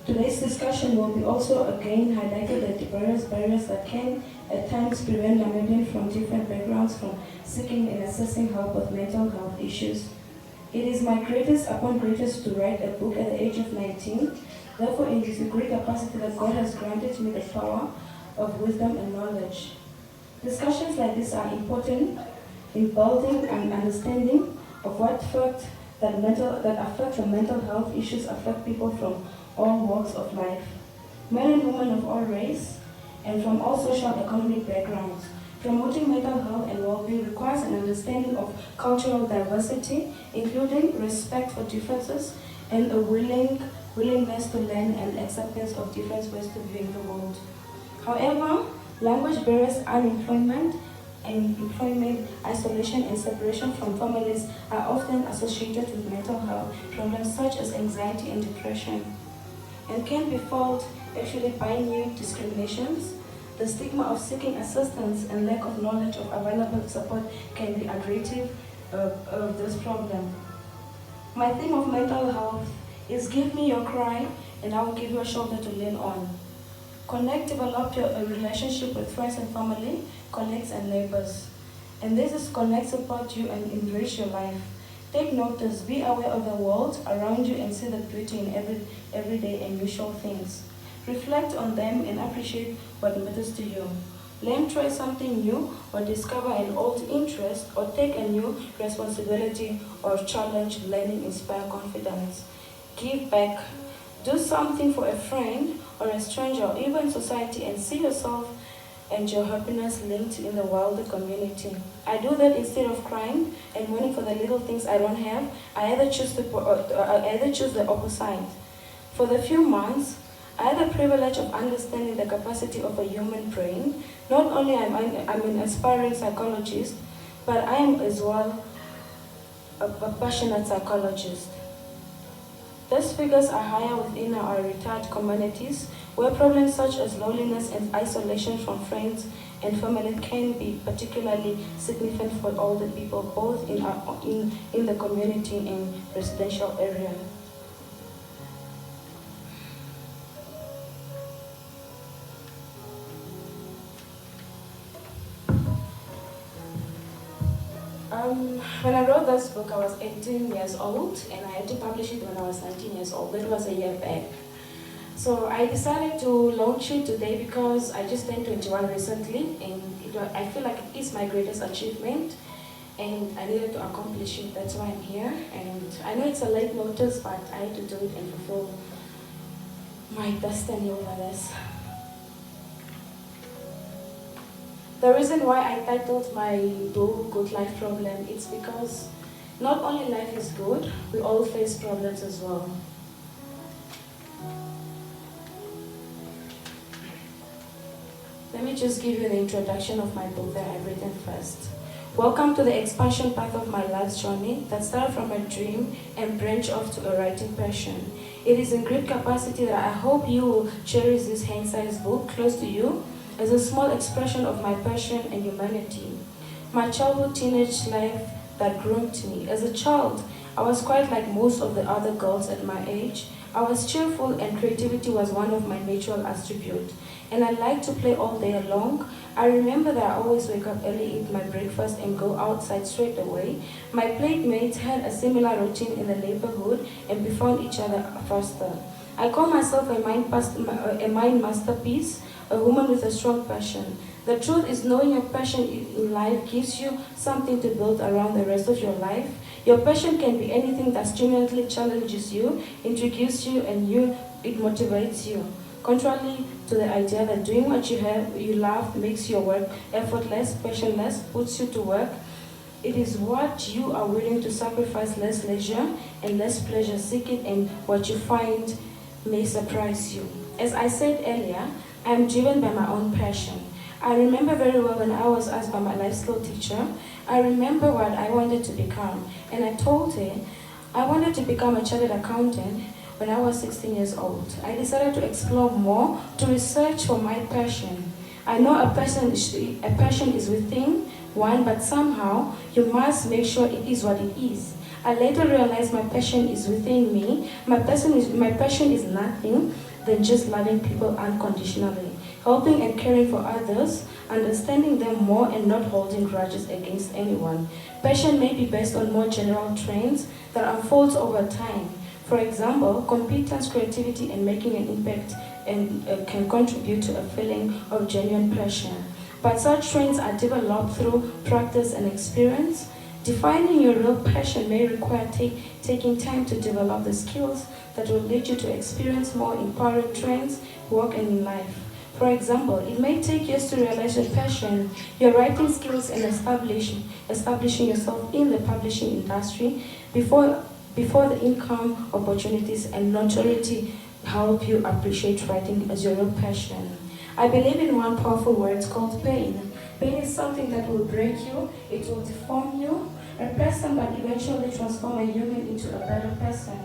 Today's discussion will be also again highlighted the various barriers that can at times prevent Namibians from different backgrounds from seeking and accessing help with mental health issues. It is my greatest upon greatest to write a book at the age of 19. Therefore, it is a great capacity that God has granted me the power of wisdom and knowledge. Discussions like this are important in building an understanding of what fact that affect the mental health issues affect people from all walks of life, men and women of all race, and from all social and economic backgrounds. Promoting mental health and well-being requires an understanding of cultural diversity, including respect for differences and a willingness to learn and acceptance of different ways to view the world. However, language barriers, unemployment, and employment, isolation, and separation from families are often associated with mental health problems such as anxiety and depression, and can be felt actually by new discriminations. The stigma of seeking assistance and lack of knowledge of available support can be aggravative of this problem. My theme of mental health is give me your cry and I will give you a shoulder to lean on. Connect, develop a relationship with friends and family, colleagues and neighbors. And this is connect, support you and enrich your life. Take notice, be aware of the world around you and see the beauty in everyday and usual things. Reflect on them and appreciate what matters to you. Learn, try something new, or discover an old interest, or take a new responsibility or challenge, learning, inspire confidence. Give back. Do something for a friend or a stranger or even society and see yourself and your happiness linked in the wider community. I do that instead of crying and mourning for the little things I don't have. I either choose the opposite. For the few months, I had the privilege of understanding the capacity of a human brain. Not only am I an aspiring psychologist, but I am as well a passionate psychologist. These figures are higher within our retired communities, where problems such as loneliness and isolation from friends and family can be particularly significant for older people, both in the community and residential area. When I wrote this book, I was 18 years old, and I had to publish it when I was 19 years old. That was a year back. So I decided to launch it today because I just turned 21 recently, and I feel like it is my greatest achievement, and I needed to accomplish it. That's why I'm here. And I know it's a late notice, but I had to do it and fulfill my destiny over this. The reason why I titled my book Good Life Problem is because not only life is good, we all face problems as well. Let me just give you the introduction of my book that I've written first. Welcome to the expansion path of my life's journey that started from a dream and branched off to a writing passion. It is in great capacity that I hope you will cherish this hand-sized book close to you as a small expression of my passion and humanity. My childhood teenage life that groomed me. As a child, I was quite like most of the other girls at my age. I was cheerful and creativity was one of my natural attributes. And I liked to play all day long. I remember that I always wake up early, eat my breakfast and go outside straight away. My playmates had a similar routine in the neighborhood and we found each other faster. I call myself a mind masterpiece, a woman with a strong passion. The truth is knowing your passion in life gives you something to build around the rest of your life. Your passion can be anything that stimulatingly challenges you, intrigues you, and it motivates you. Contrary to the idea that doing what you love makes your work effortless, passionless, puts you to work, it is what you are willing to sacrifice less leisure and less pleasure seeking, and what you find may surprise you. As I said earlier, I am driven by my own passion. I remember very well when I was asked by my life skill teacher, I remember what I wanted to become. And I told her, I wanted to become a chartered accountant when I was 16 years old. I decided to explore more, to research for my passion. I know a passion is within one, but somehow you must make sure it is what it is. I later realized my passion is within me. My passion is nothing than just loving people unconditionally, helping and caring for others, understanding them more and not holding grudges against anyone. Passion may be based on more general trends that unfolds over time. For example, competence, creativity, and making an impact and can contribute to a feeling of genuine passion. But such traits are developed through practice and experience. Defining your real passion may require taking time to develop the skills that will lead you to experience more empowering trends, work, and in life. For example, it may take years to realize your passion, your writing skills, and establishing yourself in the publishing industry before the income, opportunities, and notoriety help you appreciate writing as your real passion. I believe in one powerful word called pain. Pain is something that will break you, it will deform you, a person, but eventually transform a human into a better person.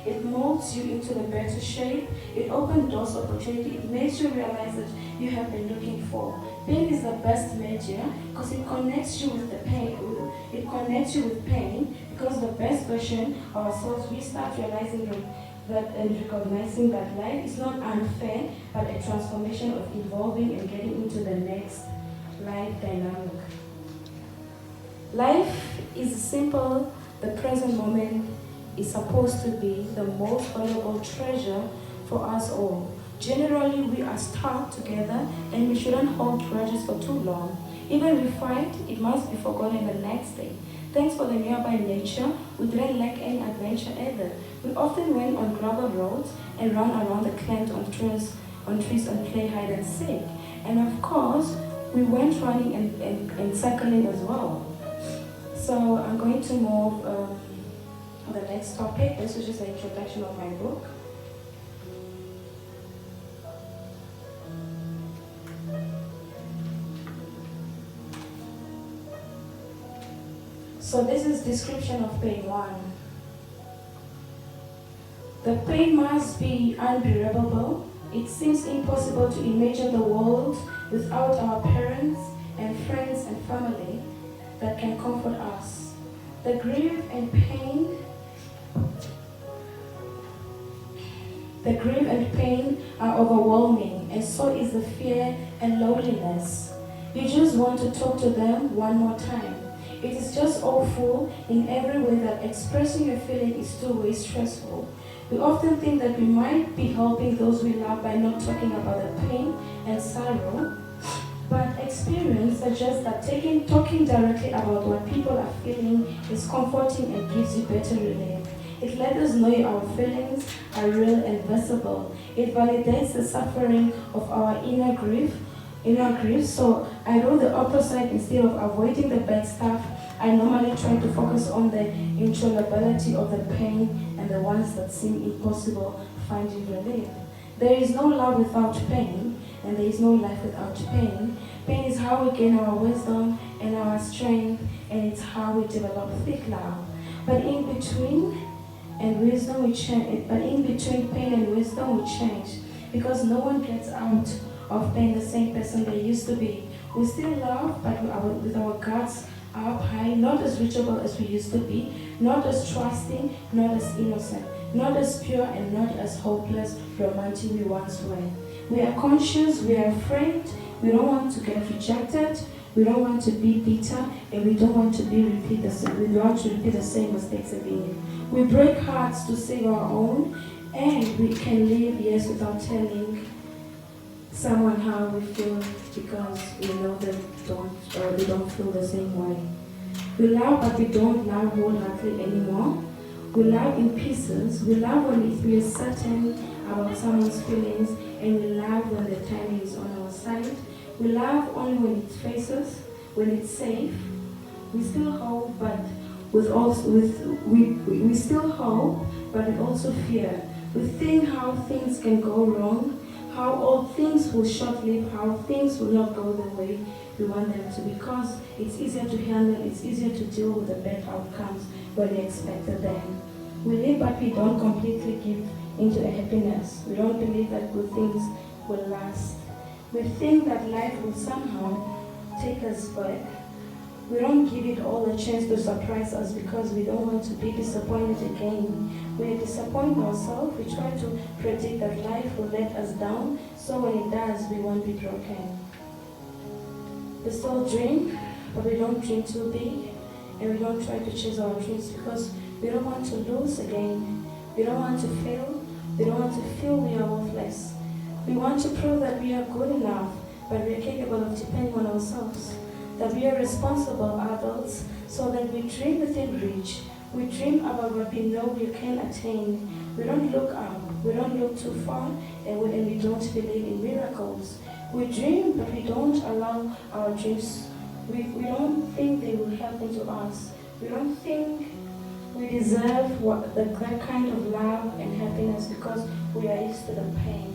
It molds you into the better shape, it opens doors of opportunity, it makes you realize that you have been looking for. Pain is the best measure because it connects you with the pain. It connects you with pain because the best version of ourselves, we start realizing that and recognizing that life is not unfair, but a transformation of evolving and getting into the next life dynamic. Life is simple. The present moment is supposed to be the most valuable treasure for us all. Generally, we are stuck together and we shouldn't hold grudges for too long. Even if we fight, it must be forgotten the next day. Thanks for the nearby nature, we didn't lack any adventure either. We often went on gravel roads and ran around the clan on trees and play hide and seek. And of course, we went running and cycling as well. So I'm going to move on the next topic. This is just an introduction of my book. So this is description of pain 1. The pain must be unbearable. It seems impossible to imagine the world without our parents and friends and family that can comfort us. The grief and pain are overwhelming, and so is the fear and loneliness. You just want to talk to them one more time. It is just awful in every way that expressing your feeling is too way stressful. We often think that we might be helping those we love by not talking about the pain and sorrow, but experience suggests that talking directly about what people are feeling is comforting and gives you better relief. It lets us know our feelings are real and visible. It validates the suffering of our inner grief. So I do the opposite. Instead of avoiding the bad stuff, I normally try to focus on the intolerability of the pain and the ones that seem impossible, finding relief. There is no love without pain, and there is no life without pain. Pain is how we gain our wisdom and our strength, and it's how we develop thick love. But in between wisdom we change. But in between pain and wisdom we change, because no one gets out of pain the same person they used to be. We still love, but with our guards up high, not as reachable as we used to be, not as trusting, not as innocent, not as pure, and not as hopeless, romantic we once were. We are conscious, we are afraid, we don't want to get rejected, we don't want to be bitter, and we don't want to repeat the same mistakes again. We break hearts to save our own, and we can live years without telling someone how we feel because we know they don't feel the same way. We love, but we don't love wholeheartedly anymore. We love in pieces. We love when we are certain about someone's feelings, and we love when the timing is on our side. We love only when it faces, when it's safe. We still hope, but we still hope, but we also fear. We think how things can go wrong, how all things will short-live, how things will not go the way we want them to, because it's easier to handle, it's easier to deal with the bad outcomes when we expected them. We live, but we don't completely give into a happiness. We don't believe that good things will last. We think that life will somehow take us back We don't give it all a chance to surprise us because we don't want to be disappointed again. We disappoint ourselves, we try to predict that life will let us down, so when it does, we won't be broken. We still dream, but we don't dream too big, and we don't try to chase our dreams because we don't want to lose again. We don't want to fail. We don't want to feel we are worthless. We want to prove that we are good enough, but we are capable of depending on ourselves. That we are responsible adults, so that we dream within reach. We dream about what we know we can attain. We don't look up, we don't look too far, and we don't believe in miracles. We dream, but we don't allow our dreams. We don't think they will happen to us. We don't think we deserve that kind of love and happiness because we are used to the pain.